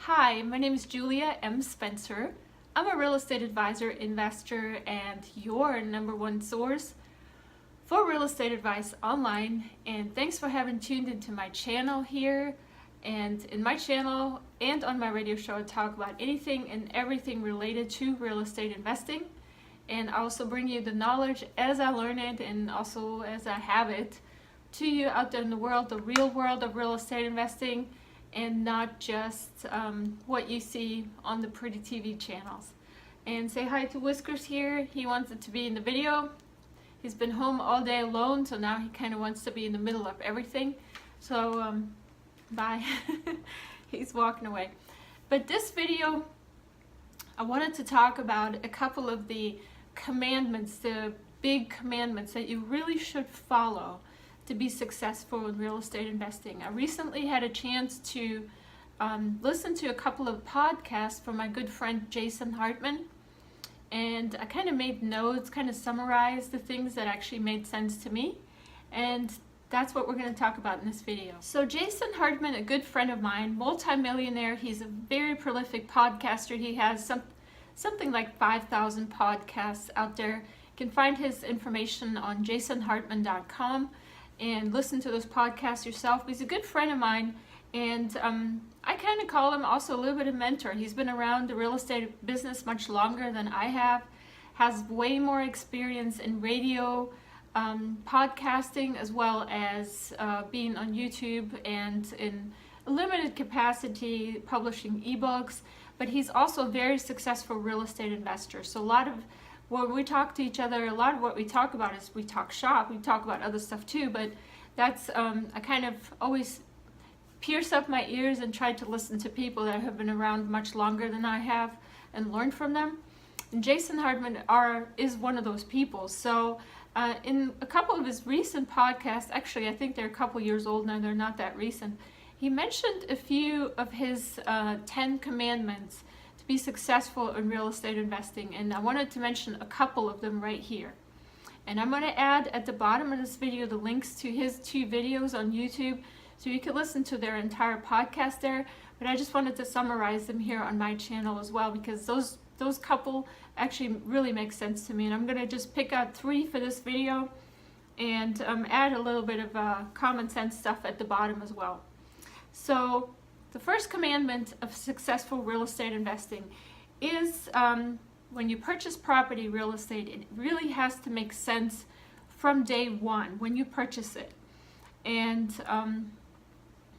Hi, my name is Julia M. Spencer. I'm a real estate advisor, investor, and your number one source for real estate advice online. And thanks for having tuned into my channel here. And in my channel and on my radio show, I talk about anything and everything related to real estate investing. And I also bring you the knowledge as I learn it and also as I have it to you out there in the world, the real world of real estate investing, and not just what you see on the pretty TV channels. And say hi to Whiskers here. He wants it to be in the video. He's been home all day alone, so now he kind of wants to be in the middle of everything. So bye. He's walking away. But this video, I wanted to talk about a couple of the commandments, the big commandments that you really should follow to be successful in real estate investing. I recently had a chance to listen to a couple of podcasts from my good friend Jason Hartman, and I kind of made notes, kind of summarized the things that actually made sense to me, and that's what we're going to talk about in this video. So Jason Hartman, a good friend of mine, multi-millionaire, he's a very prolific podcaster. He has something like 5,000 podcasts out there. You can find his information on jasonhartman.com and listen to those podcasts yourself. He's a good friend of mine, and I kind of call him also a little bit of mentor. He's been around the real estate business much longer than I have, has way more experience in radio, podcasting, as well as being on YouTube and in a limited capacity publishing ebooks, but he's also a very successful real estate investor. So a lot of when we talk to each other, a lot of what we talk about is we talk shop, we talk about other stuff too, but that's, I kind of always pierce up my ears and try to listen to people that have been around much longer than I have and learn from them. And Jason Hartman is one of those people. So in a couple of his recent podcasts, actually I think they're a couple years old now, they're not that recent, he mentioned a few of his 10 commandments to be successful in real estate investing, and I wanted to mention a couple of them right here. And I'm going to add at the bottom of this video the links to his 2 videos on YouTube, so you can listen to their entire podcast there, but I just wanted to summarize them here on my channel as well, because those couple actually really make sense to me, and I'm going to just pick out 3 for this video and add a little bit of common sense stuff at the bottom as well. So the first commandment of successful real estate investing is when you purchase property real estate, it really has to make sense from day one when you purchase it. And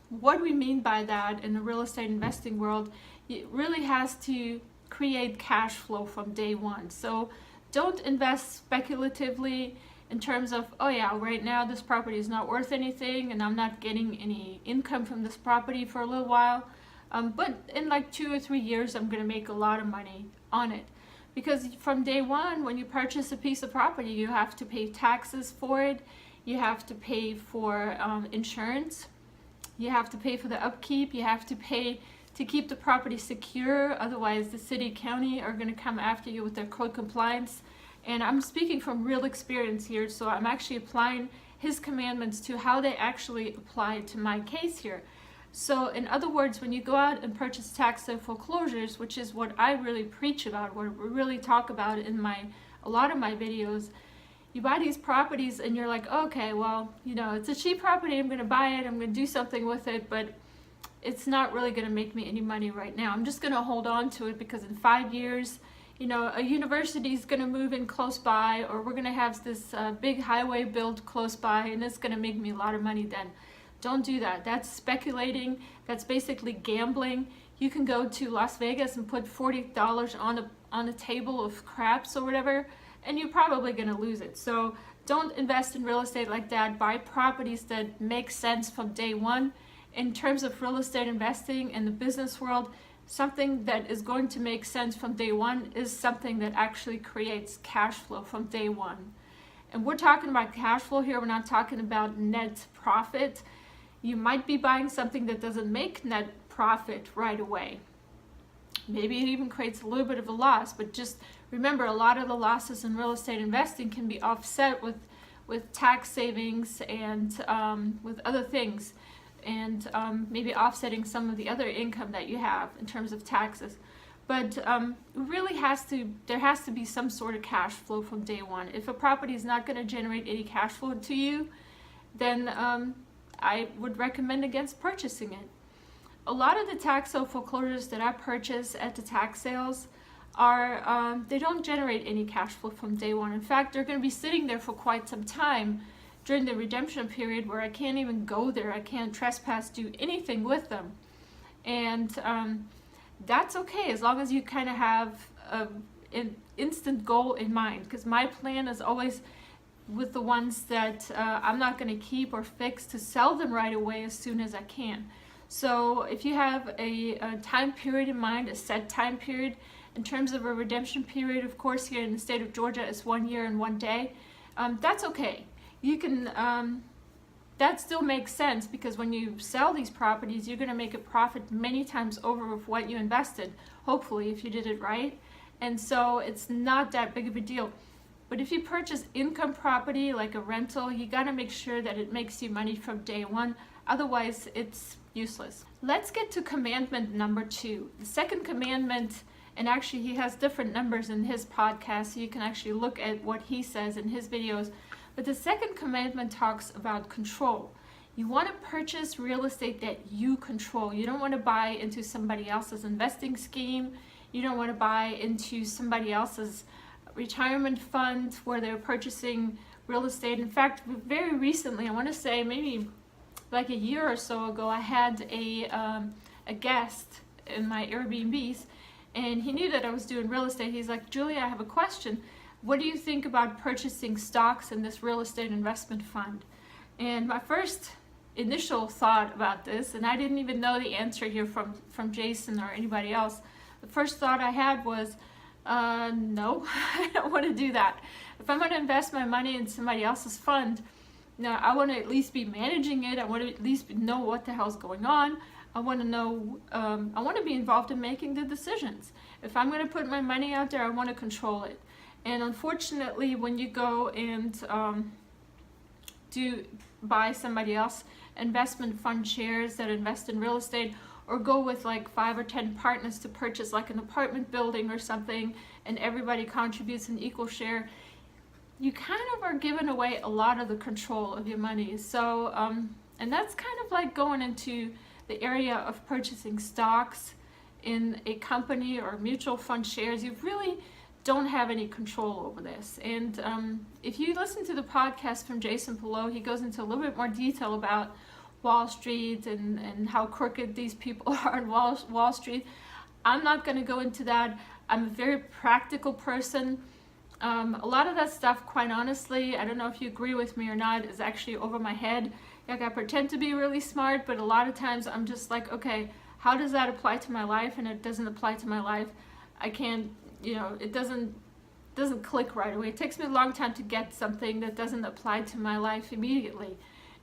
what we mean by that in the real estate investing world, it really has to create cash flow from day one. So don't invest speculatively in terms of, oh yeah, right now this property is not worth anything and I'm not getting any income from this property for a little while, but in like 2 or 3 years I'm going to make a lot of money on it. Because from day one, when you purchase a piece of property, you have to pay taxes for it, you have to pay for insurance, you have to pay for the upkeep, you have to pay to keep the property secure, otherwise the city, county are going to come after you with their code compliance. And I'm speaking from real experience here, so I'm actually applying his commandments to how they actually apply to my case here. So in other words, when you go out and purchase tax sale foreclosures, which is what I really preach about, what we really talk about in a lot of my videos, you buy these properties and you're like, okay, well, you know, it's a cheap property, I'm going to buy it, I'm going to do something with it, but it's not really going to make me any money right now. I'm just going to hold on to it because in 5 years, you know, a university is going to move in close by, or we're going to have this big highway built close by, and it's going to make me a lot of money then. Don't do that. That's speculating. That's basically gambling. You can go to Las Vegas and put $40 on a table of craps or whatever, and you're probably going to lose it. So don't invest in real estate like that. Buy properties that make sense from day one. In terms of real estate investing in the business world, something that is going to make sense from day one is something that actually creates cash flow from day one. And we're talking about cash flow here, we're not talking about net profit. You might be buying something that doesn't make net profit right away. Maybe it even creates a little bit of a loss, but just remember, a lot of the losses in real estate investing can be offset with tax savings and with other things. and maybe offsetting some of the other income that you have in terms of taxes. But really there has to be some sort of cash flow from day one. If a property is not going to generate any cash flow to you, then I would recommend against purchasing it. A lot of the tax sale foreclosures that I purchase at the tax sales are, they don't generate any cash flow from day one. In fact, they're going to be sitting there for quite some time during the redemption period where I can't even go there. I can't trespass, do anything with them. And that's okay as long as you kind of have an instant goal in mind, because my plan is always with the ones that I'm not going to keep or fix to sell them right away as soon as I can. So if you have a time period in mind, a set time period, in terms of a redemption period, of course, here in the state of Georgia, it's 1 year and 1 day. That's okay. You can, that still makes sense, because when you sell these properties, you're going to make a profit many times over of what you invested, hopefully, if you did it right. And so it's not that big of a deal. But if you purchase income property like a rental, you got to make sure that it makes you money from day one. Otherwise, it's useless. Let's get to commandment number 2. The second commandment, and actually he has different numbers in his podcast, so you can actually look at what he says in his videos. But the second commandment talks about control. You want to purchase real estate that you control. You don't want to buy into somebody else's investing scheme. You don't want to buy into somebody else's retirement fund where they're purchasing real estate. In fact, very recently, I want to say maybe like a year or so ago, I had a guest in my Airbnbs, and he knew that I was doing real estate. He's like, Julia, I have a question. What do you think about purchasing stocks in this real estate investment fund? And my first initial thought about this, and I didn't even know the answer here from Jason or anybody else, the first thought I had was, no, I don't want to do that. If I'm going to invest my money in somebody else's fund, now I want to at least be managing it. I want to at least know what the hell's going on. I want to know, I want to be involved in making the decisions. If I'm going to put my money out there, I want to control it. And unfortunately, when you go and do buy somebody else investment fund shares that invest in real estate, or go with like 5 or 10 partners to purchase like an apartment building or something, and everybody contributes an equal share, you kind of are giving away a lot of the control of your money. So, and that's kind of like going into the area of purchasing stocks in a company or mutual fund shares. You really don't have any control over this. And if you listen to the podcast from Jason Pillow, he goes into a little bit more detail about Wall Street and how crooked these people are on Wall Street. I'm not going to go into that. I'm a very practical person. A lot of that stuff, quite honestly, I don't know if you agree with me or not, is actually over my head. Like, I pretend to be really smart, but a lot of times I'm just like, okay, how does that apply to my life? And it doesn't apply to my life. I can't, you know, it doesn't click right away. It takes me a long time to get something that doesn't apply to my life immediately.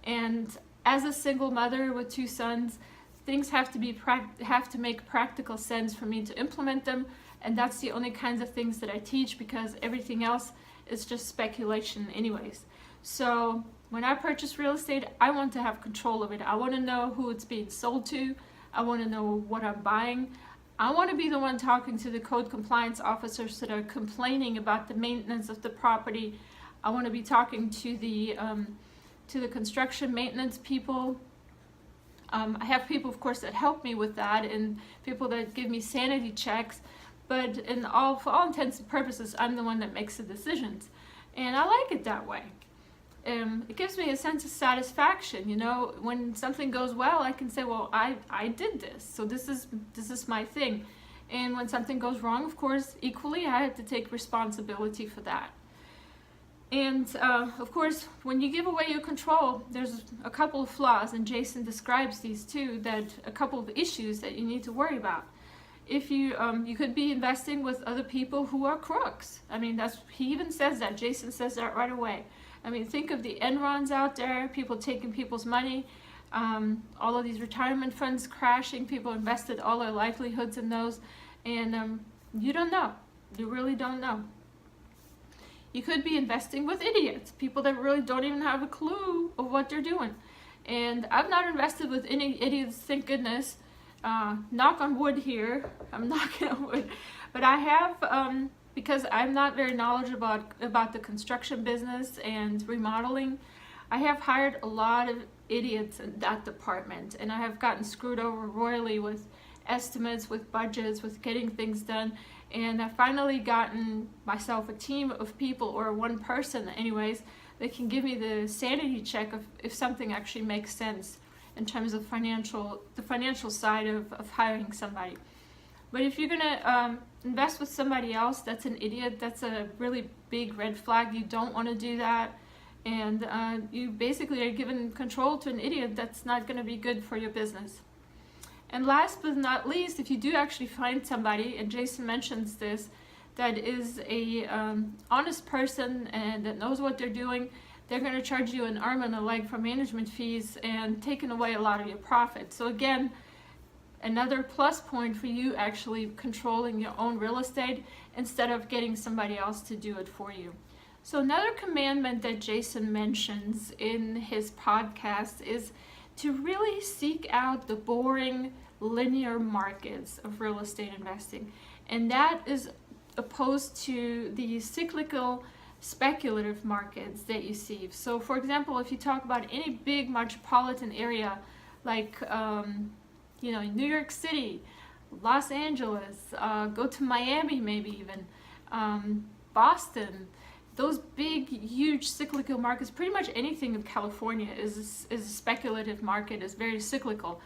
And as a single mother with 2 sons, things have to make practical sense for me to implement them. And that's the only kinds of things that I teach, because everything else is just speculation anyways. So when I purchase real estate, I want to have control of it. I want to know who it's being sold to. I want to know what I'm buying. I want to be the one talking to the code compliance officers that are complaining about the maintenance of the property. I want to be talking to the construction maintenance people. I have people, of course, that help me with that, and people that give me sanity checks. But for all intents and purposes, I'm the one that makes the decisions, and I like it that way. It gives me a sense of satisfaction, you know. When something goes well, I can say, well, I did this, so this is my thing. And when something goes wrong, of course, equally, I have to take responsibility for that. And of course, when you give away your control, there's a couple of flaws, and Jason describes these too, that a couple of issues that you need to worry about. If you could be investing with other people who are crooks. I mean, he even says that. Jason says that right away. I mean, think of the Enrons out there, people taking people's money, all of these retirement funds crashing, people invested all their livelihoods in those, and you don't know. You really don't know. You could be investing with idiots, people that really don't even have a clue of what they're doing. And I've not invested with any idiots, thank goodness. Knock on wood here, I'm knocking on wood. But I have, because I'm not very knowledgeable about the construction business and remodeling, I have hired a lot of idiots in that department, and I have gotten screwed over royally with estimates, with budgets, with getting things done. And I've finally gotten myself a team of people, or one person anyways, that can give me the sanity check of if something actually makes sense in terms of the financial side of hiring somebody. But if you're gonna invest with somebody else that's an idiot, that's a really big red flag. You don't want to do that, and you basically are giving control to an idiot. That's not going to be good for your business. And last but not least, if you do actually find somebody, and Jason mentions this, that is a honest person and that knows what they're doing, they're going to charge you an arm and a leg for management fees and taking away a lot of your profit. So again, another plus point for you actually controlling your own real estate instead of getting somebody else to do it for you. So another commandment that Jason mentions in his podcast is to really seek out the boring linear markets of real estate investing. And that is opposed to the cyclical speculative markets that you see. So for example, if you talk about any big metropolitan area like New York City, Los Angeles, go to Miami maybe even, Boston, those big, huge cyclical markets, pretty much anything in California is a speculative market, is very cyclical.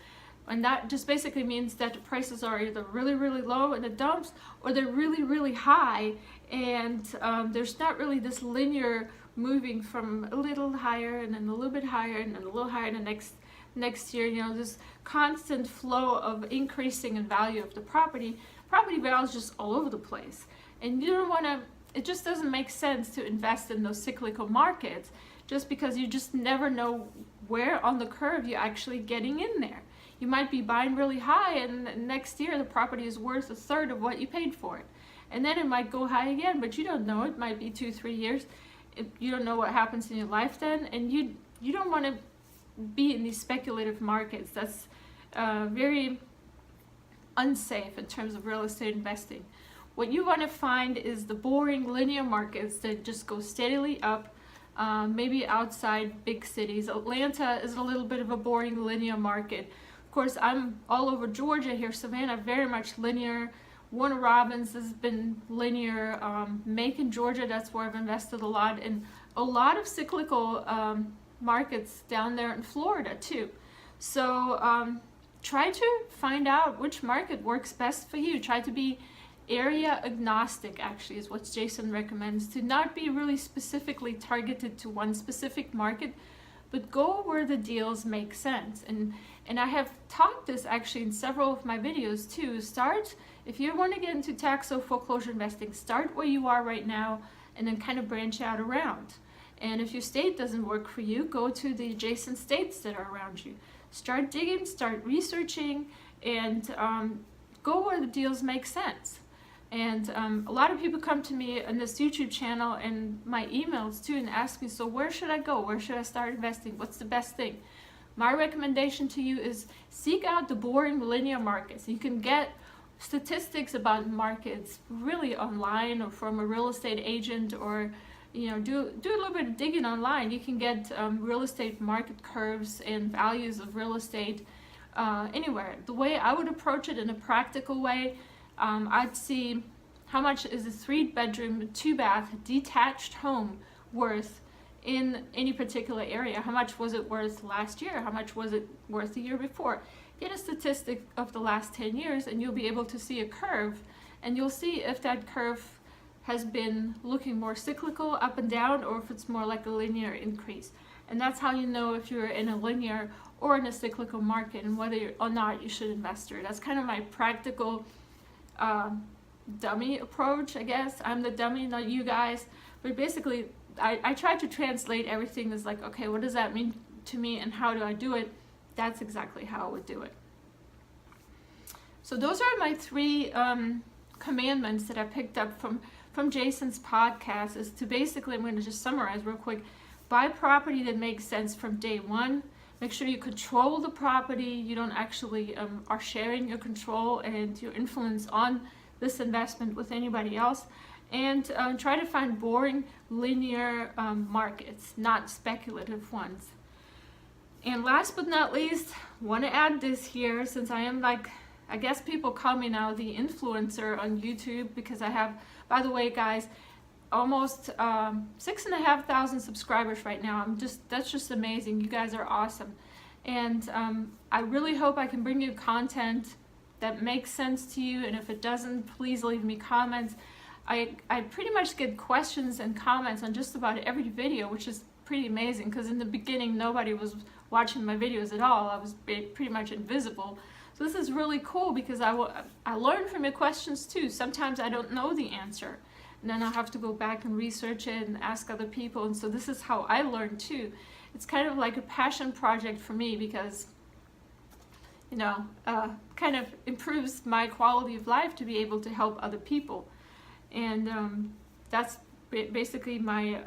And that just basically means that the prices are either really, really low in the dumps, or they're really, really high, and there's not really this linear moving from a little higher and then a little bit higher and then a little higher the next year. This constant flow of increasing in value of the property values just all over the place. And you don't want to, it just doesn't make sense to invest in those cyclical markets, just because you just never know where on the curve you're actually getting in there. You might be buying really high, and next year the property is worth a third of what you paid for it. And then it might go high again, but you don't know. It might be 2-3 years. You don't know what happens in your life then, and you don't want to be in these speculative markets. That's very unsafe in terms of real estate investing. What you want to find is the boring linear markets that just go steadily up, maybe outside big cities. Atlanta is a little bit of a boring linear market. Of course, I'm all over Georgia here, Savannah, very much linear. Warner Robins has been linear. Macon, Georgia, that's where I've invested a lot, and a lot of cyclical markets down there in Florida too. So try to find out which market works best for you. Try to be area agnostic, actually, is what Jason recommends, to not be really specifically targeted to one specific market, but go where the deals make sense. And I have taught this actually in several of my videos too. Start, if you want to get into tax or foreclosure investing, start where you are right now and then kind of branch out around. And if your state doesn't work for you, go to the adjacent states that are around you. Start digging, start researching, and go where the deals make sense. And a lot of people come to me on this YouTube channel and my emails too and ask me, so where should I go? Where should I start investing? What's the best thing? My recommendation to you is seek out the boring linear markets. You can get statistics about markets really online or from a real estate agent, or do a little bit of digging online. You can get real estate market curves and values of real estate anywhere. The way I would approach it in a practical way, I'd see how much is a 3-bedroom, 2-bath detached home worth in any particular area. How much was it worth last year? How much was it worth the year before? Get a statistic of the last 10 years and you'll be able to see a curve, and you'll see if that curve has been looking more cyclical, up and down, or if it's more like a linear increase. And that's how you know if you're in a linear or in a cyclical market and whether or not you should invest there. That's kind of my practical dummy approach, I guess. I'm the dummy, not you guys. But basically, I try to translate everything as like, okay, what does that mean to me and how do I do it? That's exactly how I would do it. So those are my 3 commandments that I picked up from Jason's podcast, is to basically, I'm going to just summarize real quick, buy property that makes sense from day one, Make sure you control the property. You don't actually are sharing your control and your influence on this investment with anybody else. And try to find boring, linear markets, not speculative ones. And last but not least, want to add this here, since I am like, I guess people call me now the influencer on YouTube, because I have, by the way guys, almost 6,500 subscribers right now. That's just amazing. You guys are awesome. And I really hope I can bring you content that makes sense to you, and if it doesn't, please leave me comments. I pretty much get questions and comments on just about every video, which is pretty amazing, because in the beginning nobody was watching my videos at all. I was pretty much invisible. So this is really cool, because I learn from your questions too. Sometimes I don't know the answer, and then I'll have to go back and research it and ask other people, and so this is how I learn too. It's kind of like a passion project for me, because you know, kind of improves my quality of life to be able to help other people. And that's basically my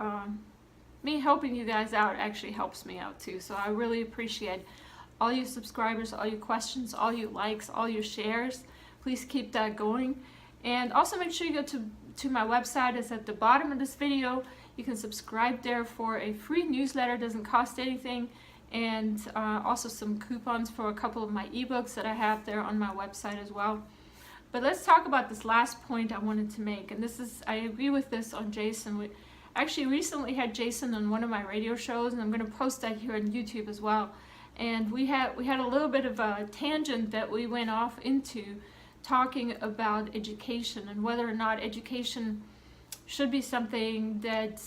me helping you guys out actually helps me out too. So I really appreciate all you subscribers, all your questions, all your likes, all your shares. Please keep that going. And also make sure you go to my website. It's at the bottom of this video. You can subscribe there for a free newsletter. It doesn't cost anything. And also some coupons for a couple of my ebooks that I have there on my website as well. But let's talk about this last point I wanted to make. And this is, I agree with this on Jason. We actually recently had Jason on one of my radio shows, and I'm going to post that here on YouTube as well. And we had a little bit of a tangent that we went off into, talking about education and whether or not education should be something that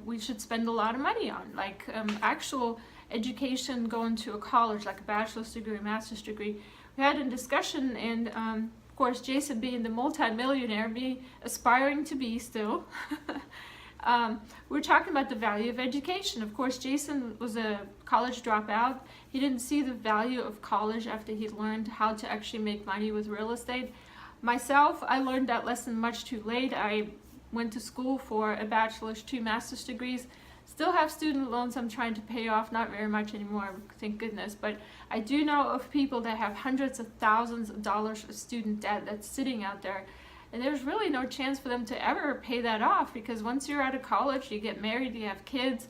we should spend a lot of money on, like actual education, going to a college, like a bachelor's degree, master's degree. We had a discussion, and of course, Jason being the multi-millionaire, me aspiring to be still, we're talking about the value of education. Of course, Jason was a college dropout. He didn't see the value of college after he learned how to actually make money with real estate. Myself, I learned that lesson much too late. I went to school for a bachelor's, 2 master's degrees. Still have student loans I'm trying to pay off, not very much anymore, thank goodness. But I do know of people that have hundreds of thousands of dollars of student debt that's sitting out there. And there's really no chance for them to ever pay that off, because once you're out of college, you get married, you have kids,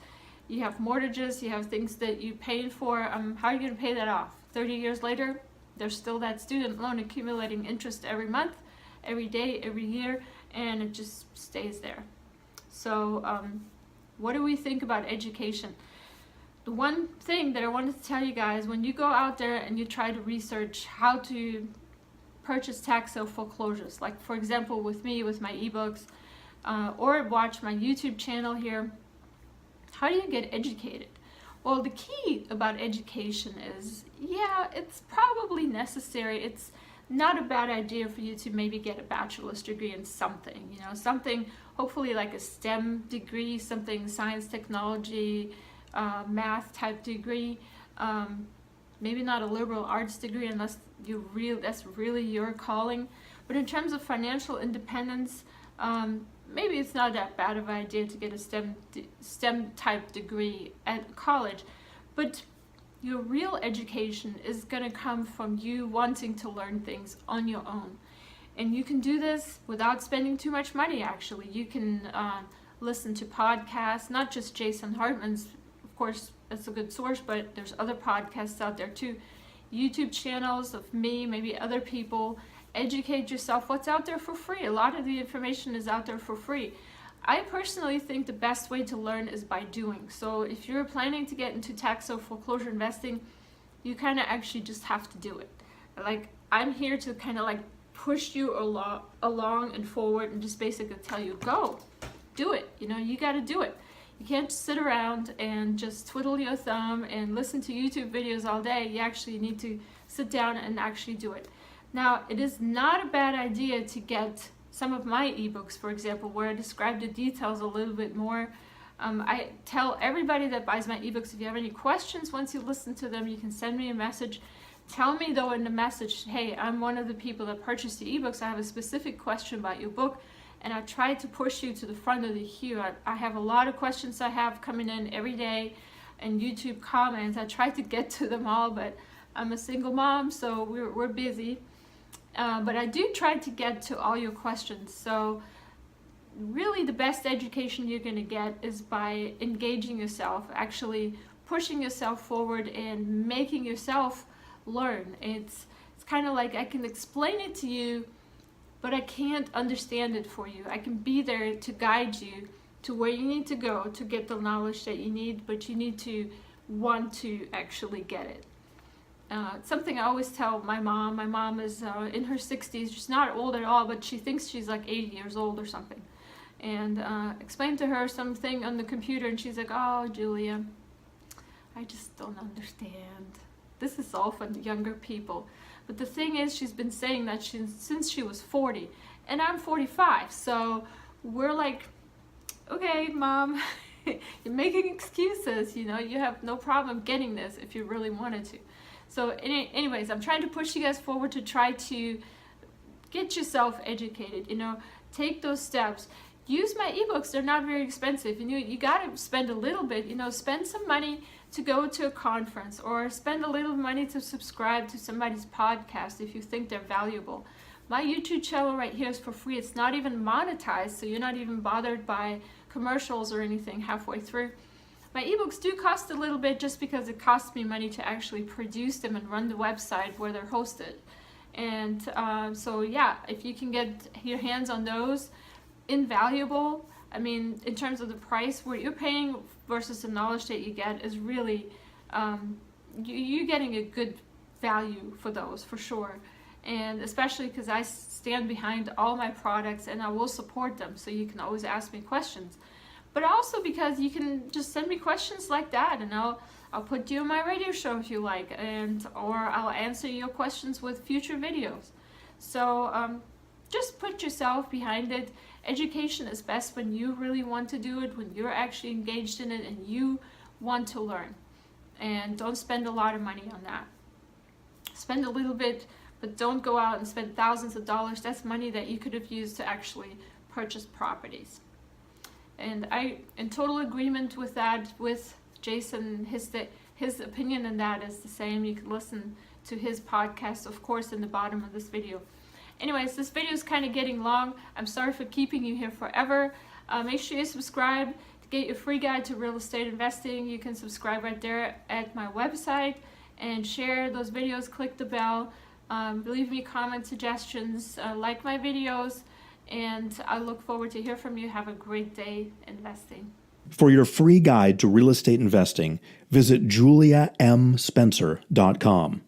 you have mortgages, you have things that you paid for. How are you going to pay that off? 30 years later, there's still that student loan accumulating interest every month, every day, every year, and it just stays there. So what do we think about education? The one thing that I wanted to tell you guys, when you go out there and you try to research how to purchase tax sale foreclosures, like for example with me, with my ebooks, or watch my YouTube channel here, how do you get educated? Well, the key about education is, yeah, it's probably necessary. It's not a bad idea for you to maybe get a bachelor's degree in something, you know, something hopefully like a STEM degree, something science, technology, math type degree. Maybe not a liberal arts degree unless that's really your calling. But in terms of financial independence, maybe it's not that bad of an idea to get a STEM type degree at college. But your real education is going to come from you wanting to learn things on your own. And you can do this without spending too much money, actually. You can listen to podcasts, not just Jason Hartman's. Of course, that's a good source, but there's other podcasts out there too. YouTube channels of me, maybe other people. Educate yourself. What's out there for free? A lot of the information is out there for free. I personally think the best way to learn is by doing. So if you're planning to get into tax sale foreclosure investing, you kind of actually just have to do it. Like, I'm here to kind of like push you along and forward and just basically tell you, go, do it. You know, you got to do it. You can't just sit around and just twiddle your thumb and listen to YouTube videos all day. You actually need to sit down and actually do it. Now, it is not a bad idea to get some of my ebooks, for example, where I describe the details a little bit more. I tell everybody that buys my ebooks, if you have any questions once you listen to them, you can send me a message. Tell me though in the message, hey, I'm one of the people that purchased the ebooks. I have a specific question about your book, and I try to push you to the front of the queue. I have a lot of questions I have coming in every day, and YouTube comments. I try to get to them all, but I'm a single mom, so we're busy. But I do try to get to all your questions. So really the best education you're going to get is by engaging yourself, actually pushing yourself forward and making yourself learn. It's kind of like I can explain it to you, but I can't understand it for you. I can be there to guide you to where you need to go to get the knowledge that you need, but you need to want to actually get it. It's something I always tell my mom. My mom is in her 60s. She's not old at all, but she thinks she's like 80 years old or something. And explained to her something on the computer, and she's like, "Oh, Julia, I just don't understand. This is all for the younger people." But the thing is, she's been saying that since she was 40, and I'm 45. So we're like, "Okay, Mom, you're making excuses. You know, you have no problem getting this if you really wanted to." So anyways, I'm trying to push you guys forward to try to get yourself educated. You know, take those steps. Use my ebooks. They're not very expensive. You got to spend a little bit. You know, spend some money to go to a conference, or spend a little money to subscribe to somebody's podcast if you think they're valuable. My YouTube channel right here is for free. It's not even monetized, so you're not even bothered by commercials or anything halfway through. My ebooks do cost a little bit just because it costs me money to actually produce them and run the website where they're hosted. And so yeah, if you can get your hands on those, invaluable. I mean, in terms of the price, what you're paying versus the knowledge that you get is really, you're getting a good value for those, for sure. And especially because I stand behind all my products and I will support them, so you can always ask me questions. But also because you can just send me questions like that, and I'll put you on my radio show if you like, or I'll answer your questions with future videos. So just put yourself behind it. Education is best when you really want to do it, when you're actually engaged in it and you want to learn. And don't spend a lot of money on that. Spend a little bit, but don't go out and spend thousands of dollars. That's money that you could have used to actually purchase properties. And I, in total agreement with that, with Jason, his opinion on that is the same. You can listen to his podcast, of course, in the bottom of this video. Anyways, this video is kind of getting long. I'm sorry for keeping you here forever. Make sure you subscribe to get your free guide to real estate investing. You can subscribe right there at my website and share those videos. Click the bell. Leave me comment suggestions. Like my videos. And I look forward to hear from you. Have a great day investing. For your free guide to real estate investing, visit juliamspencer.com.